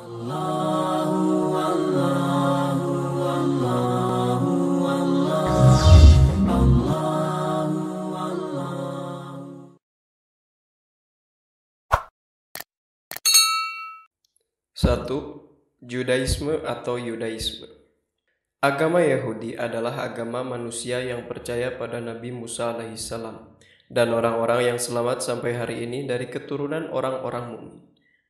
1. Judaisme atau Yudaisme. Agama Yahudi adalah agama manusia yang percaya pada Nabi Musa alaihissalam dan orang-orang yang selamat sampai hari ini dari keturunan orang-orang mukmin.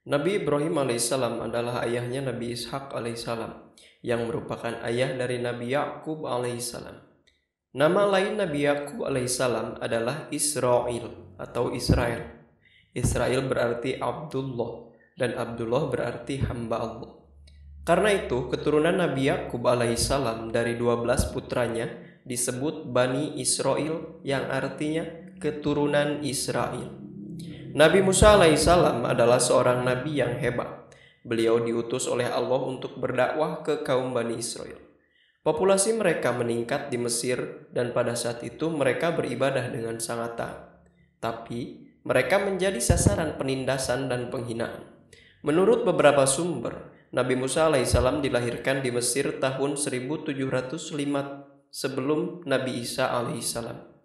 Nabi Ibrahim alaihissalam adalah ayahnya Nabi Ishak alaihissalam yang merupakan ayah dari Nabi Yakub alaihissalam. Nama lain Nabi Yakub alaihissalam adalah Israel atau Israel. Israel berarti Abdullah dan Abdullah berarti hamba Allah. Karena itu, keturunan Nabi Yakub alaihissalam dari 12 putranya disebut Bani Israel yang artinya keturunan Israel. Nabi Musa alaihissalam adalah seorang nabi yang hebat. Beliau diutus oleh Allah untuk berdakwah ke kaum Bani Israel. Populasi mereka meningkat di Mesir dan pada saat itu mereka beribadah dengan sangat taat. Tapi mereka menjadi sasaran penindasan dan penghinaan. Menurut beberapa sumber, Nabi Musa alaihissalam dilahirkan di Mesir tahun 1705 sebelum Nabi Isa alaihissalam.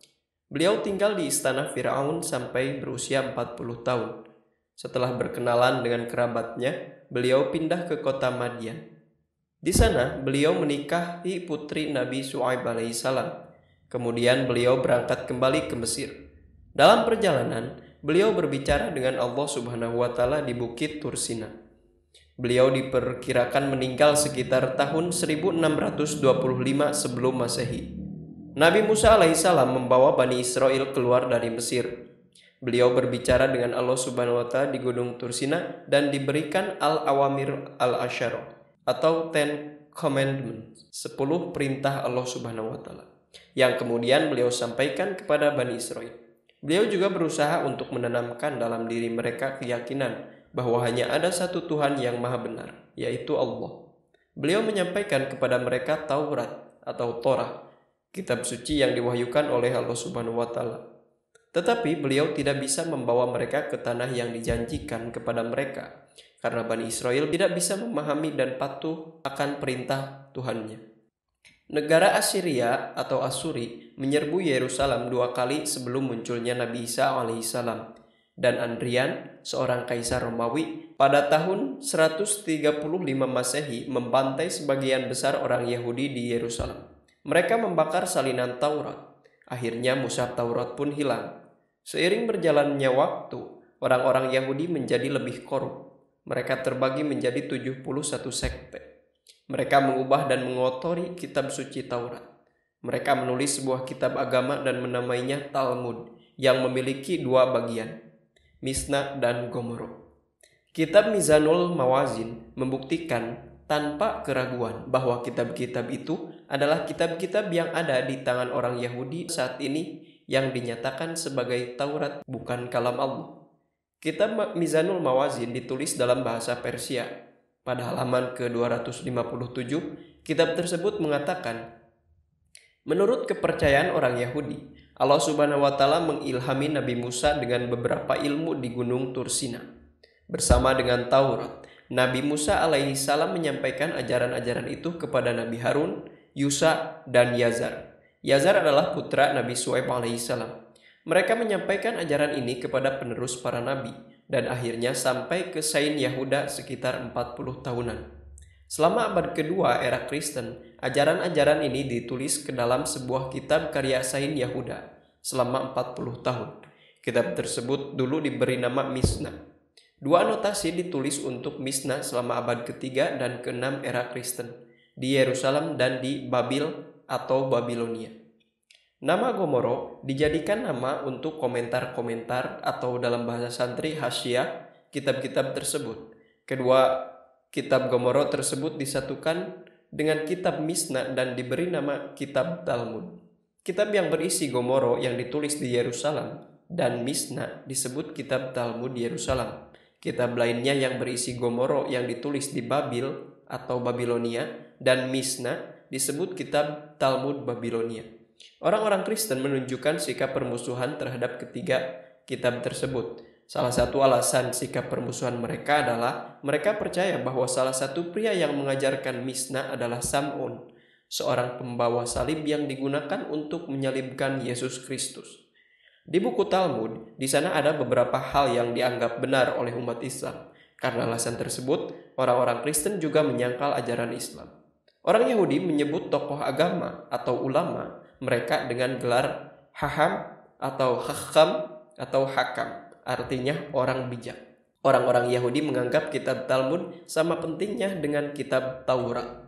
Beliau tinggal di istana Firaun sampai berusia 40 tahun. Setelah berkenalan dengan kerabatnya, beliau pindah ke kota Madian. Di sana, beliau menikahi putri Nabi Syuaib alaihissalam. Kemudian beliau berangkat kembali ke Mesir. Dalam perjalanan, beliau berbicara dengan Allah Subhanahu wa Ta'ala di Bukit Tursina. Beliau diperkirakan meninggal sekitar tahun 1625 sebelum Masehi. Nabi Musa alaihissalam membawa Bani Israel keluar dari Mesir. Beliau berbicara dengan Allah Subhanahu wa Ta'ala di Gunung Tursina dan diberikan Al-Awamir Al-Asyara atau 10 Commandments, 10 perintah Allah Subhanahu wa Ta'ala, yang kemudian beliau sampaikan kepada Bani Israel. Beliau juga berusaha untuk menanamkan dalam diri mereka keyakinan bahwa hanya ada satu Tuhan yang maha benar, yaitu Allah. Beliau menyampaikan kepada mereka Taurat atau Torah, kitab suci yang diwahyukan oleh Allah Subhanahu wa Ta'ala. Tetapi beliau tidak bisa membawa mereka ke tanah yang dijanjikan kepada mereka, karena Bani Israel tidak bisa memahami dan patuh akan perintah Tuhannya. Negara Assyria atau Asuri menyerbu Yerusalem 2 kali sebelum munculnya Nabi Isa alaihissalam, dan Adrian, seorang kaisar Romawi, pada tahun 135 Masehi membantai sebagian besar orang Yahudi di Yerusalem. Mereka membakar salinan Taurat. Akhirnya mushaf Taurat pun hilang. Seiring berjalannya waktu, orang-orang Yahudi menjadi lebih korup. Mereka terbagi menjadi 71 sekte. Mereka mengubah dan mengotori kitab suci Taurat. Mereka menulis sebuah kitab agama dan menamainya Talmud yang memiliki 2 bagian, Mishnah dan Gomoro. Kitab Mizanul Mawazin membuktikan tanpa keraguan bahwa kitab-kitab itu adalah kitab-kitab yang ada di tangan orang Yahudi saat ini yang dinyatakan sebagai Taurat, bukan kalam Allah. Kitab Mizanul Mawazin ditulis dalam bahasa Persia. Pada halaman ke-257, kitab tersebut mengatakan, menurut kepercayaan orang Yahudi, Allah Subhanahu wa Ta'ala mengilhami Nabi Musa dengan beberapa ilmu di Gunung Tursina. Bersama dengan Taurat, Nabi Musa alaihissalam menyampaikan ajaran-ajaran itu kepada Nabi Harun, Yusa, dan Yazar. Yazar adalah putra Nabi Syuaib alaihissalam. Mereka menyampaikan ajaran ini kepada penerus para nabi, dan akhirnya sampai ke Sain Yahuda sekitar 40 tahunan. Selama abad kedua era Kristen, ajaran-ajaran ini ditulis ke dalam sebuah kitab karya Sain Yahuda selama 40 tahun. Kitab tersebut dulu diberi nama Mishnah. 2 anotasi ditulis untuk Mishnah selama abad ketiga dan ke-6 era Kristen di Yerusalem dan di Babil atau Babilonia. Nama Gomoro dijadikan nama untuk komentar-komentar atau dalam bahasa santri hasyiah kitab-kitab tersebut. Kedua kitab Gomoro tersebut disatukan dengan kitab Mishnah dan diberi nama kitab Talmud. Kitab yang berisi Gomoro yang ditulis di Yerusalem dan Mishnah disebut kitab Talmud Yerusalem. Kitab lainnya yang berisi Gomoro yang ditulis di Babil atau Babilonia dan Mishnah disebut kitab Talmud Babilonia. Orang-orang Kristen menunjukkan sikap permusuhan terhadap ketiga kitab tersebut. Salah satu alasan sikap permusuhan mereka adalah mereka percaya bahwa salah satu pria yang mengajarkan Misna adalah Sam'un, seorang pembawa salib yang digunakan untuk menyalibkan Yesus Kristus. Di buku Talmud, di sana ada beberapa hal yang dianggap benar oleh umat Islam. Karena alasan tersebut, orang-orang Kristen juga menyangkal ajaran Islam. Orang Yahudi menyebut tokoh agama atau ulama mereka dengan gelar haham atau hakam atau hakam, artinya orang bijak. Orang-orang Yahudi menganggap kitab Talmud sama pentingnya dengan kitab Taurat.